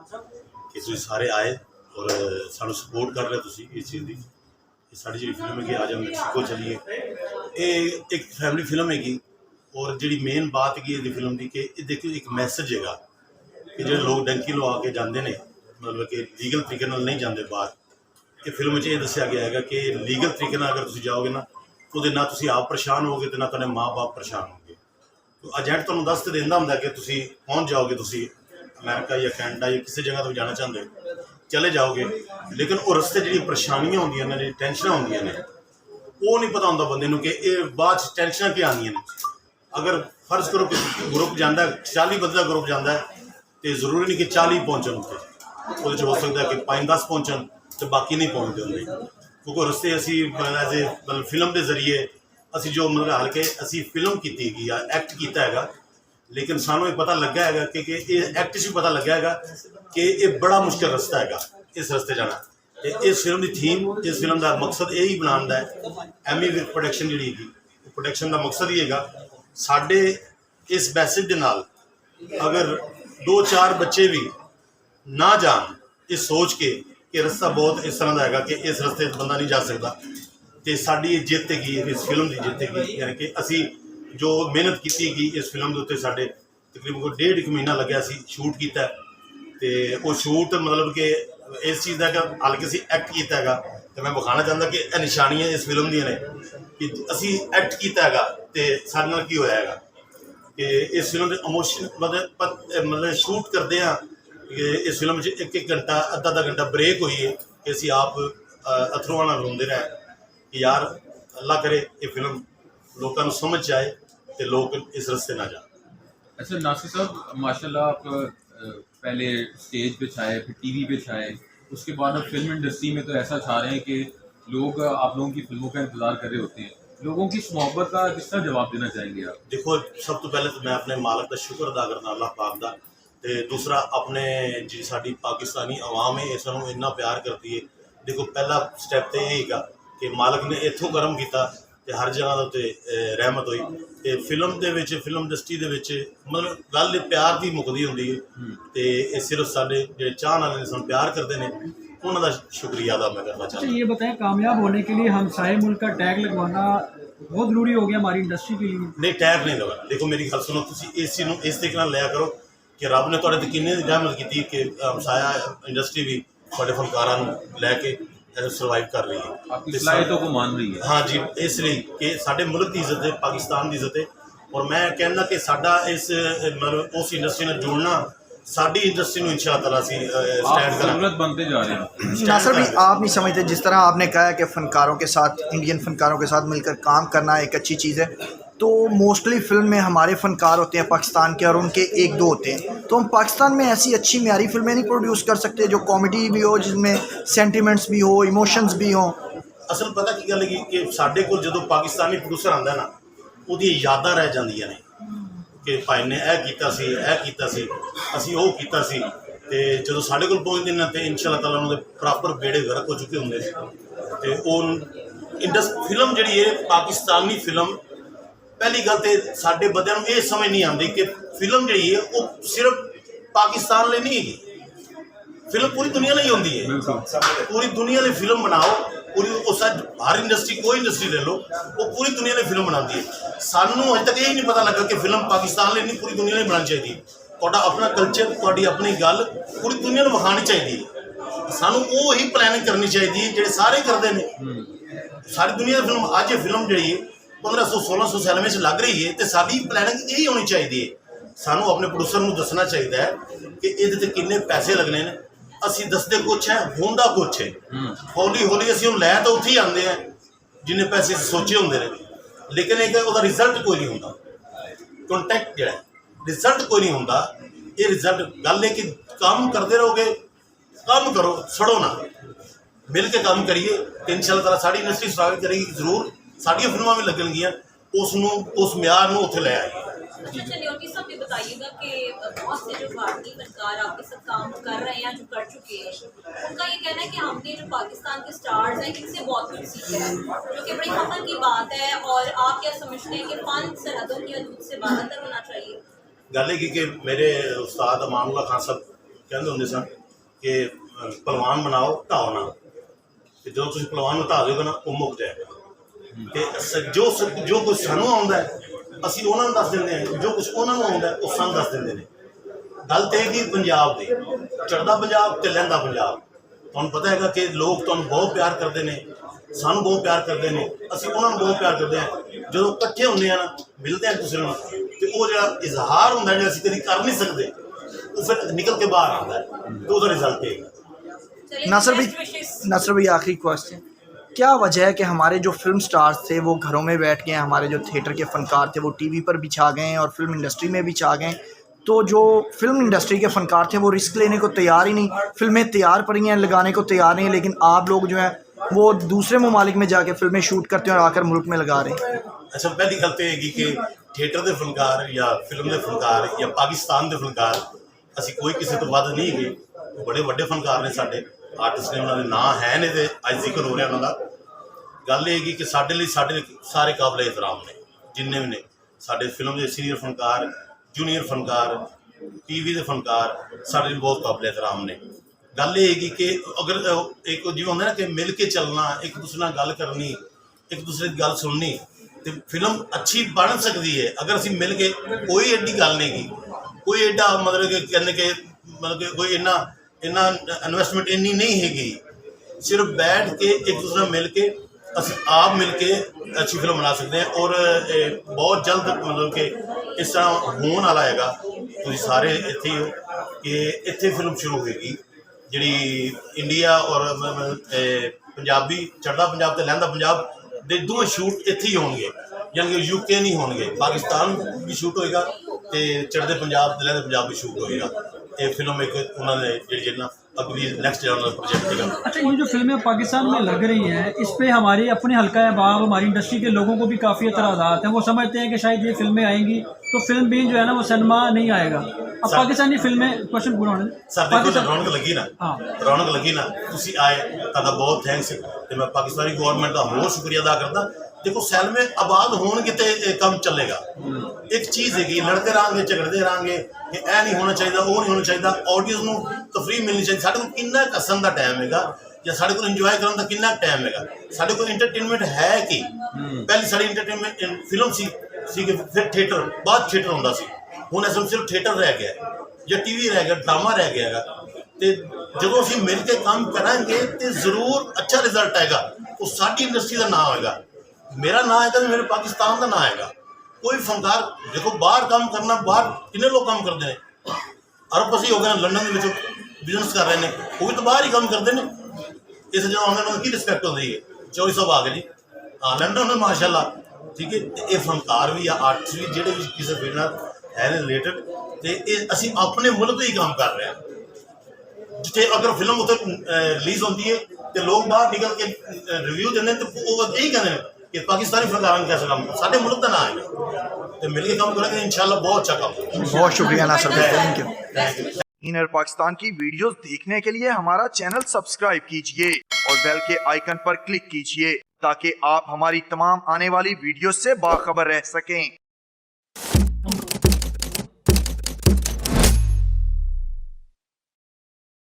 कि तुसीं सारे आए और सानूं सपोर्ट कर रहे तुसीं इस चीज़ की। साड़ी जी फिल्म है कि आज हम मैक्सीको चलिए, ये एक फैमिली फिल्म हैगी और जी मेन बात की है फिल्म की कि देखो एक मैसेज है कि जो लोग डंकी लवा के जाते हैं मतलब कि लीगल तरीके नहीं जाते बाहर, ये फिल्म ये दसिया गया है कि लीगल तरीके अगर तुम जाओगे ना तो ना तुम आप परेशान होगे तो ना तेरे माँ बाप परेशान होंगे। तो एजेंट तुहानूं दस तो देंदा हुंदा कि तुम पहुँच जाओगे, तुम अमेरिका या कैनेडा या किसी जगह तो जाना चाहते हो चले जाओगे, लेकिन वो रस्ते जी परेशानियां होंदियां ने, जी टेंशन होंदियां ने, वो नहीं पता होंदा बंदे नूं कि ये बाद टेंशन क्या आंदियां ने। अगर फर्ज करो कि ग्रुप जाता 40 बंदे का ग्रुप जाता है तो जरूरी नहीं कि 40 पहुँचन उत्ते, वो हो सकता है कि 5-10 पहुँचन तो बाकी नहीं पहुँचते होंगे, क्योंकि रस्ते असी एज ए मतलब फिल्म के जरिए असी जो मतलब हल्के असी फिल्म की एक्ट किया है, लेकिन सानू ये पता लगा है कि एक्ट से पता लगा है कि ये बड़ा मुश्किल रस्ता है इस रस्ते जाना। तो इस फिल्म की थीम, इस फिल्म का मकसद यही बनाने है, एमी विर्क प्रोडक्शन जी प्रोडक्शन का मकसद ही है साढ़े इस मैसेज के नाल अगर 2-4 बच्चे भी ना जान इस सोच के कि रस्ता बहुत इस तरह का है कि इस रस्ते बंदा नहीं जा सकता, तो साड़ी जित हैगी इस फिल्म की जित हैगी, यानी कि असी जो मेहनत की गई इस फिल्म के उत्ते साढ़े तकरीबन 1.5 महीना लग्या शूट किया, तो वो शूट मतलब कि इस चीज़ का हल्के असी एक्ट किया है, तो मैं विखाना चाहता कि यह निशानियाँ इस फिल्म दी ने कि असी एक्ट किया है तो साढ़े नाल की होया है कि इस फिल्म के इमोशन मतलब शूट करते हैं कि इस फिल्म 1-1 घंटा अद्धा घंटा ब्रेक हुई है कि असी आप अथरुआं नाल रोंदे रहे कि यार अल्लाह करे ये फिल्म लोगों को समझ आए तो लोग इस रस्ते ना जाए। अच्छा नासिर साहब, माशाल्लाह आप पहले स्टेज पे छाए, फिर टीवी पे छाए, उसके बाद अब फिल्म इंडस्ट्री में तो ऐसा छा रहे हैं कि लोग आप लोगों की फिल्मों का इंतज़ार कर रहे होते हैं। लोगों की इस मोहब्बत का किस तरह जवाब देना चाहेंगे आप? देखो सब तो पहले तो मैं अपने मालक का शुक्र अदा करना अल्लाह पाक का, तो दूसरा अपने जी साड़ी पाकिस्तानी अवाम है इस इन्ना प्यार करती है। देखो पहला स्टैप तो यही है कि मालक ने इतों गर्म किया तो हर जगह के उत्ते रहमत हुई, तो फिल्म के फिल्म इंडस्ट्री के मतलब गल प्यार की मुकदी होंगी है, तो सिर्फ साढ़े जो चाहने वाले सन प्यार करते हैं उन्होंने शुक्रिया अदा मैं करना चाहता। ये बताएं, कामयाब होने के लिए हमसाये मुल्क का टैग लगवाना बहुत ज़रूरी हो गया हमारी इंडस्ट्री के लिए? नहीं, टैग नहीं लगा। देखो मेरी गल सुनो, तुम इस चीज़ को इस तरीके लिया करो कि रब ने तुहाडे ते किन्नी रहमत की कि हमसाया इंडस्ट्री भी तुहाडे फनकारां नूं लैके सर्वाइव कर रही है, आपकी सलाहियतों को मान रही है। हाँ जी, इसलिए कि साडे मुल्क की इज्जत है, पाकिस्तान की इज्जत है, और मैं कहना कि साडा इस मतलब उस इंडस्ट्री ने जुड़ना साडी इंडस्ट्री में इंशाअल्लाह ताला सी स्टैंड ज़रूरत बनते जा रहे हैं। नासिर भी आप नहीं समझते जिस तरह आपने कहा है कि फ़नकारों के साथ, इंडियन फ़नकारों के साथ मिलकर काम करना एक अच्छी चीज़ है, तो मोस्टली फ़िल्म में हमारे फ़नकार होते हैं पाकिस्तान के और उनके 1-2 होते हैं, तो हम पाकिस्तान में ऐसी अच्छी म्यारी फिल्में नहीं प्रोड्यूस कर सकते जो कॉमेडी भी हो, जिसमें सेंटिमेंट्स भी हो, इमोशंस भी हों? असल पता की गल है कि साढ़े को जो पाकिस्तानी प्रोड्यूसर आता ना वो यादां रह जांदियां ने कि भाई ने यह किया असी वो किया, तो जो साढ़े को पहुँचते हैं तो इंशाअल्लाह ताला उन्होंने प्रॉपर बेड़े गर्क हो चुके होंगे, तो फिल्म जी है पाकिस्तानी फिल्म। पहली गल तो साढ़े बंदे ये समझ नहीं आती कि फिल्म जी है वो सिर्फ पाकिस्तान लिए नहीं है, फिल्म पूरी दुनिया लिए होंगी है, पूरी दुनिया लिए फिल्म बनाओ, पूरी उस हर इंडस्ट्री कोई इंडस्ट्री ले लो वो पूरी दुनिया ने फिल्म बनाती है। सानू अजे तक यही नहीं पता लगा कि फिल्म पाकिस्तान लिए नहीं पूरी दुनिया ने बनानी चाहिए, तुहाडा अपना कल्चर, तुहाडी अपनी गल पूरी दुनिया को विखानी चाहिए, सानू वो ही प्लानिंग करनी चाहिए जो सारे करते हैं। सारी दुनिया की फिल्म अज फिल्म जी 1500-1600 साल में लग रही है, तो साडी प्लानिंग यही होनी चाहिए, सानू अपने प्रोड्यूसर को दसना चाहिए कि ये किन्ने पैसे लगने ने, असी दसते कुछ है होंदा कुछ है, हौली हौली असी हम लै तो उत्थे ही आते हैं जिन्ने पैसे सोचे होंगे ने, लेकिन एक रिजल्ट कोई नहीं होंदा, कॉन्टैक्ट जो रिजल्ट कोई नहीं होंदा। ये रिजल्ट गल है कि काम करते रहोगे, काम करो, सड़ो ना, मिल के काम करिए तो इंशाअल्लाह ताला साड़ी इंडस्ट्री स्वागत करेगी, जरूर साड़ियाँ फिल्मां भी लगनगियां, उस म्यार नूं उत्थे लै आए। अच्छा चलिए, और सब ये बताइएगा कि बहुत से जो भारतीय फनकार आपके साथ काम कर रहे हैं, जो कर चुके हैं, उनका ये कहना है कि हमने जो पाकिस्तान के स्टार्स हैं इनसे बहुत कुछ सीखा है, जो कि बड़ी फख्र की बात है, और आप क्या समझते हैं कि फन सरहदों की हदूद से बाहर होना चाहिए? गल है कि मेरे उस्ताद अमानुल्लाह खान साहब ਕਹਿੰਦੇ ਹੁੰਦੇ ਸਨ ਕਿ ਪਹਿਲਵਾਨ ਬਣਾਓ ਢਾਓ ਨਾ, ਤੇ ਜਦੋਂ ਤੁਸੀਂ ਪਹਿਲਵਾਨ ਨੂੰ ਢਾ ਦਿਓਗੇ ਨਾ ਉਹ ਮੁੱਕ ਜਾਏਗਾ। ਤੇ ਜੋ ਕੁਝ ਸਾਨੂੰ ਆਉਂਦਾ ਹੈ ਅਸੀਂ ਉਹਨਾਂ ਨੂੰ ਦੱਸ ਦਿੰਦੇ ਹਾਂ, ਜੋ ਕੁਝ ਉਹਨਾਂ ਨੂੰ ਆਉਂਦਾ ਉਹ ਸਾਨੂੰ ਦੱਸ ਦਿੰਦੇ ਨੇ। ਗੱਲ ਤੇ ਹੈਗੀ ਪੰਜਾਬ ਦੀ, ਚੜ੍ਹਦਾ ਪੰਜਾਬ ਤੇ ਲਹਿੰਦਾ ਪੰਜਾਬ। ਤੁਹਾਨੂੰ ਪਤਾ ਹੈਗਾ ਕਿ ਲੋਕ ਤੁਹਾਨੂੰ ਬਹੁਤ ਪਿਆਰ ਕਰਦੇ ਨੇ, ਸਾਨੂੰ ਬਹੁਤ ਪਿਆਰ ਕਰਦੇ ਨੇ, ਅਸੀਂ ਉਹਨਾਂ ਨੂੰ ਬਹੁਤ ਪਿਆਰ ਕਰਦੇ ਹਾਂ। ਜਦੋਂ ਇਕੱਠੇ ਹੁੰਦੇ ਆ ਨਾ, ਮਿਲਦੇ ਆ ਦੂਸਰੇ ਨੂੰ, ਤੇ ਉਹ ਜਿਹੜਾ ਇਜ਼ਹਾਰ ਹੁੰਦਾ ਜਿਹੜਾ ਅਸੀਂ ਕਦੀ ਕਰ ਨਹੀਂ ਸਕਦੇ ਉਹ ਫਿਰ ਨਿਕਲ ਕੇ ਬਾਹਰ ਆਉਂਦਾ ਹੈ, ਤੇ ਉਹਦਾ ਰਿਜ਼ਲਟ ਹੈ। नासर भाई आखिरी क्वेश्चन, क्या वजह है कि हमारे जो फिल्म स्टार्स थे वो घरों में बैठ गए हैं, हमारे जो थिएटर के फ़नकार थे वो टीवी पर भी छा गए हैं और फिल्म इंडस्ट्री में भी छा गए हैं, तो जो फिल्म इंडस्ट्री के फ़नकार थे वो रिस्क लेने को तैयार ही नहीं, फिल्में तैयार पड़ी हैं लगाने को तैयार नहीं है, लेकिन आप लोग जो हैं वो दूसरे ममालिक में जाके फिल्में शूट करते हैं और आकर मुल्क में लगा रहे हैं। अच्छा, पहली गल तो हैगी कि थिएटर के फनकार या फिल्म के फनकार या पाकिस्तान के फनकार ਅਸੀਂ ਕੋਈ ਕਿਸੇ ਤੋਂ ਵੱਧ ਨਹੀਂ ਹੈਗੇ। ਬੜੇ ਵੱਡੇ ਫਨਕਾਰ ਨੇ ਸਾਡੇ ਆਰਟਿਸਟ ਨੇ, ਉਹਨਾਂ ਦੇ ਨਾਂ ਹੈ ਨੇ ਤੇ ਅੱਜ ਜ਼ਿਕਰ ਹੋ ਰਿਹਾ ਉਹਨਾਂ ਦਾ। ਗੱਲ ਇਹ ਹੈਗੀ ਕਿ ਸਾਡੇ ਲਈ ਸਾਰੇ ਕਾਬਲੇ ਇਤਰਾਮ ਨੇ, ਜਿੰਨੇ ਵੀ ਨੇ ਸਾਡੇ ਫਿਲਮ ਦੇ ਸੀਨੀਅਰ ਫਨਕਾਰ, ਜੂਨੀਅਰ ਫਨਕਾਰ, ਟੀਵੀ ਦੇ ਫਨਕਾਰ, ਸਾਡੇ ਲਈ ਬਹੁਤ ਕਾਬਲੇ ਇਤਰਾਮ ਨੇ। ਗੱਲ ਇਹ ਹੈਗੀ ਕਿ ਅਗਰ ਇੱਕ ਜਿਵੇਂ ਹੁੰਦਾ ਨਾ ਕਿ ਮਿਲ ਕੇ ਚੱਲਣਾ, ਇੱਕ ਦੂਸਰੇ ਨਾਲ ਗੱਲ ਕਰਨੀ, ਇੱਕ ਦੂਸਰੇ ਦੀ ਗੱਲ ਸੁਣਨੀ, ਤੇ ਫਿਲਮ ਅੱਛੀ ਬਣ ਸਕਦੀ ਹੈ ਅਗਰ ਅਸੀਂ ਮਿਲ ਕੇ। ਕੋਈ ਐਡੀ ਗੱਲ ਨਹੀਂ ਗੀ, ਕੋਈ ਐਡਾ ਮਤਲਬ ਕਿ ਕਹਿੰਦੇ ਕਿ ਕੋਈ ਇੰਨਾ ਇਨਵੈਸਟਮੈਂਟ ਇੰਨੀ ਨਹੀਂ ਹੈਗੀ। ਸਿਰਫ ਬੈਠ ਕੇ ਇੱਕ ਦੂਸਰੇ ਨਾਲ ਮਿਲ ਕੇ ਅਸੀਂ ਆਪ ਮਿਲ ਕੇ ਅੱਛੀ ਫਿਲਮ ਬਣਾ ਸਕਦੇ ਹਾਂ। ਔਰ ਬਹੁਤ ਜਲਦ ਮਤਲਬ ਕਿ ਇਸ ਤਰ੍ਹਾਂ ਹੋਣ ਵਾਲਾ ਹੈਗਾ, ਤੁਸੀਂ ਸਾਰੇ ਇੱਥੇ ਹੀ ਹੋ ਕਿ ਇੱਥੇ ਫਿਲਮ ਸ਼ੁਰੂ ਹੋਏਗੀ ਜਿਹੜੀ ਇੰਡੀਆ ਔਰ ਪੰਜਾਬੀ, ਚੜ੍ਹਦਾ ਪੰਜਾਬ ਤੇ ਲਹਿੰਦਾ ਪੰਜਾਬ ਦੇ ਦੋਵੇਂ ਸ਼ੂਟ ਇੱਥੇ ਹੀ ਹੋਣਗੇ, ਯਾਨੀ ਕਿ ਯੂਕੇ ਨਹੀਂ ਹੋਣਗੇ। ਪਾਕਿਸਤਾਨ ਵੀ ਸ਼ੂਟ ਹੋਏਗਾ ਤੇ ਚੜ੍ਹਦੇ ਪੰਜਾਬ ਤੇ ਲਹਿੰਦੇ ਪੰਜਾਬ ਵੀ ਸ਼ੂਟ ਹੋਏਗਾ। ਇਹ ਫਿਲਮ ਇੱਕ ਉਹਨਾਂ ਨੇ ਜਿਹੜਾ अगली नेक्स्ट प्रोजेक्ट है। अच्छा, ये जो फिल्में पाकिस्तान में लग रही हैं इस पे हमारे अपने हल्का अहबाब, हमारी इंडस्ट्री के लोगों को भी काफ़ी एतराज़ात हैं। वो समझते हैं कि शायद ये फिल्में आएंगी तो फिल्म भी जो है ना वो सिनेमा नहीं आएगा। अब पाकिस्तानी फिल्में, क्वेश्चन पूरा होने दें, रौनक लगी ना, रौनक लगी ना, तुसी आए तादा बहुत थैंक्स। तो मैं पाकिस्तानी गवर्नमेंट का बहुत शुक्रिया अदा करता। देखो सैलमे आबाद होणगे तो काम चलेगा। एक चीज़ है कि लड़ते रहेंगे, झगड़ते रहेंगे कि यह नहीं होना चाहिए, वो नहीं होना चाहिए, ऑडियंस को तफरी मिलनी चाहिए। साढ़े को कितना हसन का टाइम है या साढ़े को इंजॉय करने का कितना टाइम है, साढ़े को इंटरटेनमेंट है कि पहले साड़ी इंटरटेनमेंट फिल्म सी फिर थिएटर, बाद थिएटर होंदा सी, हुण इस सिर्फ थिएटर रह गया या टीवी रह गया, ड्रामा रह गया है। तो जो असीं मिल के काम करांगे तो जरूर अच्छा रिजल्ट आएगा। वो साडी इंडस्ट्री का नाम होएगा, मेरा ना है तो मेरे पाकिस्तान का ना आएगा। कोई फनकार देखो बाहर काम करना, बाहर कितने लोग काम करते हैं, अरबपति हो गए लंदन में बिजनेस कर रहे हैं, वो भी तो बाहर ही काम करते हैं। इस जो उन्होंने की रिस्पैक्ट होती है। चौधरी साहब आ गए जी, हाँ लंदन में माशाल्लाह, ठीक है। ये फनकार भी या आर्टिस्ट भी जोड़े भी किसी फील्ड है रिलेटेड, तो असी अपने मुल्क तो ही काम कर रहे हैं। जिथे अगर फिल्म उत्थे रिलीज होती है तो लोग बाहर निकल के रिव्यू देने, तो वो यही कहते हैं कि पाकिस्तानी फनकारां कैसे काम साढ़े मुल्क का ना है, तो मिल के काम करेंगे इंशाल्लाह बहुत अच्छा काम। बहुत शुक्रिया नासर भाई, थैंक यू। इनर पाकिस्तान की वीडियोस देखने के लिए हमारा चैनल सब्सक्राइब कीजिए और बेल के आइकन पर क्लिक कीजिए ताकि आप हमारी तमाम आने वाली वीडियोस से बाखबर रह सकें।